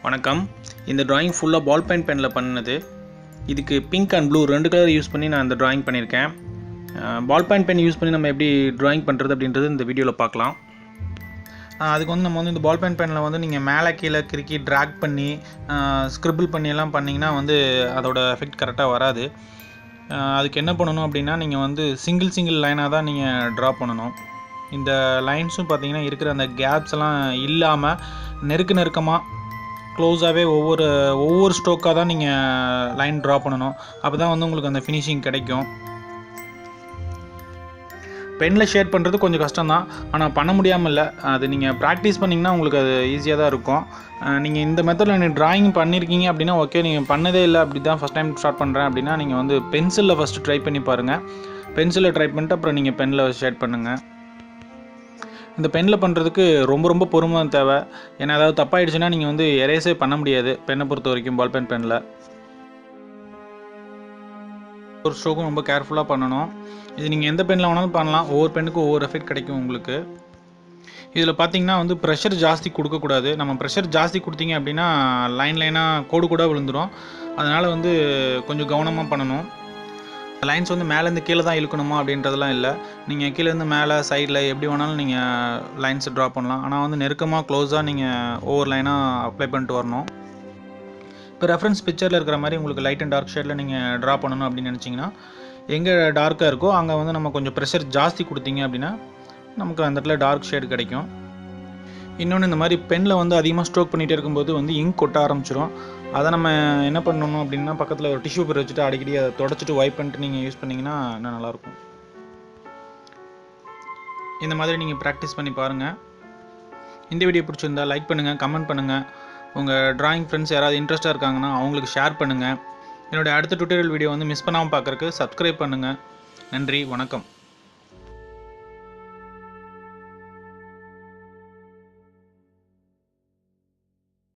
வணக்கம். இந்த டிராயிங் ஃபுல்லாக பால் பெயிண்ட் பெனில் பண்ணது. இதுக்கு pink and blue 2 colour use பண்ணி நான் இந்த டிராயிங் பண்ணியிருக்கேன். பால் பெயிண்ட் பென் யூஸ் பண்ணி நம்ம எப்படி டிராயிங் பண்ணுறது அப்படின்றது இந்த வீடியோவில் பார்க்கலாம். அதுக்கு வந்து நம்ம வந்து இந்த பால் பெயிண்ட் பெனில் வந்து நீங்கள் மேலே கீழே கிறுக்கி ட்ராக் பண்ணி ஸ்க்ரிபிள் பண்ணி எல்லாம் பண்ணிங்கன்னா வந்து அதோட எஃபெக்ட் கரெக்டாக வராது. அதுக்கு என்ன பண்ணணும் அப்படின்னா நீங்கள் வந்து சிங்கிள் லைனாக தான் நீங்கள் ட்ரா பண்ணணும். இந்த லைன்ஸும் பார்த்தீங்கன்னா இருக்கிற அந்த கேப்ஸ் எல்லாம் இல்லாமல் நெருக்கமாக க்ளோஸாகவே ஒவ்வொரு ஸ்ட்ரோக்காக தான் நீங்கள் லைன் ட்ரா பண்ணணும். அப்போ தான் வந்து உங்களுக்கு அந்த ஃபினிஷிங் கிடைக்கும். பெனில் ஷேட் பண்ணுறது கொஞ்சம் கஷ்டம்தான், ஆனால் பண்ண முடியாமல் இல்லை. அது நீங்கள் ப்ராக்டிஸ் பண்ணிங்கன்னா உங்களுக்கு அது ஈஸியாக தான் இருக்கும். நீங்கள் இந்த மெத்தடில் நீங்கள் ட்ராயிங் பண்ணியிருக்கீங்க அப்படின்னா ஓகே. நீங்கள் பண்ணதே இல்லை, அப்படி தான் ஃபஸ்ட் டைம் ஸ்டார்ட் பண்ணுறேன் அப்படின்னா நீங்கள் வந்து பென்சிலில் ஃபஸ்ட்டு ட்ரை பண்ணி பாருங்கள். பென்சிலில் ட்ரை பண்ணிட்டு அப்புறம் நீங்கள் பெனில் ஷேட் பண்ணுங்கள். இந்த பெனில் பண்ணுறதுக்கு ரொம்ப பொறுமை தேவை. ஏன்னா ஏதாவது தப்பாயிடுச்சுன்னா நீங்கள் வந்து எரேஸே பண்ண முடியாது. பெண்ணை பொறுத்த வரைக்கும் பால் பெனில் ஒரு ஸ்ட்ரோக்கும் ரொம்ப கேர்ஃபுல்லாக பண்ணணும். இது நீங்கள் எந்த பெனில் வேணாலும் பண்ணலாம். ஒவ்வொரு பெண்ணுக்கும் ஒவ்வொரு எஃபெக்ட் கிடைக்கும் உங்களுக்கு. இதில் பார்த்தீங்கன்னா வந்து ப்ரெஷர் ஜாஸ்தி கொடுக்கக்கூடாது. நம்ம ப்ரெஷர் ஜாஸ்தி கொடுத்தீங்க அப்படின்னா லைனாக கோடு விழுந்துடும். அதனால் வந்து கொஞ்சம் கவனமாக பண்ணணும். லைன்ஸ் வந்து மேலேருந்து கீழே தான் இழுக்கணுமா அப்படின்றதெல்லாம் இல்லை. நீங்கள் கீழேருந்து மேலே சைடில் எப்படி வேணாலும் நீங்கள் லைன்ஸை ட்ரா பண்ணலாம். ஆனால் வந்து நெருக்கமாக க்ளோஸாக நீங்கள் ஒவ்வொரு லைனாக அப்ளை பண்ணிட்டு வரணும். இப்போ ரெஃபரன்ஸ் பிக்சரில் இருக்கிற மாதிரி உங்களுக்கு லைட் அண்ட் டார்க் ஷேடில் நீங்கள் ட்ரா பண்ணணும் அப்படின்னு நினச்சிங்கன்னா எங்கே டார்க்காக இருக்கோ அங்கே வந்து நம்ம கொஞ்சம் ப்ரெஷர் ஜாஸ்தி கொடுத்தீங்க அப்படின்னா நமக்கு அந்த இடத்துல டார்க் ஷேடு கிடைக்கும். இன்னொன்று, இந்த மாதிரி பெனில் வந்து அதிகமாக ஸ்ட்ரோக் பண்ணிகிட்டே இருக்கும்போது வந்து இங்க் கொட்ட ஆரம்பிச்சிடும். அதை நம்ம என்ன பண்ணணும் அப்படின்னா பக்கத்தில் ஒரு டிஷ்யூ பேப்பர் வச்சுட்டு அடிக்கடி அதை தொடச்சிட்டு வைப் பண்ணிட்டு நீங்கள் யூஸ் பண்ணிங்கன்னா இன்னும் நல்லாயிருக்கும். இந்த மாதிரி நீங்கள் ப்ராக்டிஸ் பண்ணி பாருங்கள். இந்த வீடியோ பிடிச்சிருந்தா லைக் பண்ணுங்கள், கமெண்ட் பண்ணுங்கள். உங்கள் டிராயிங் ஃப்ரெண்ட்ஸ் யாராவது இன்ட்ரெஸ்ட்டாக இருக்காங்கன்னா அவங்களுக்கு ஷேர் பண்ணுங்கள். என்னுடைய அடுத்த டுட்டோரியல் வீடியோ வந்து மிஸ் பண்ணாமல் பார்க்குறக்கு சப்ஸ்கிரைப் பண்ணுங்கள். நன்றி, வணக்கம்.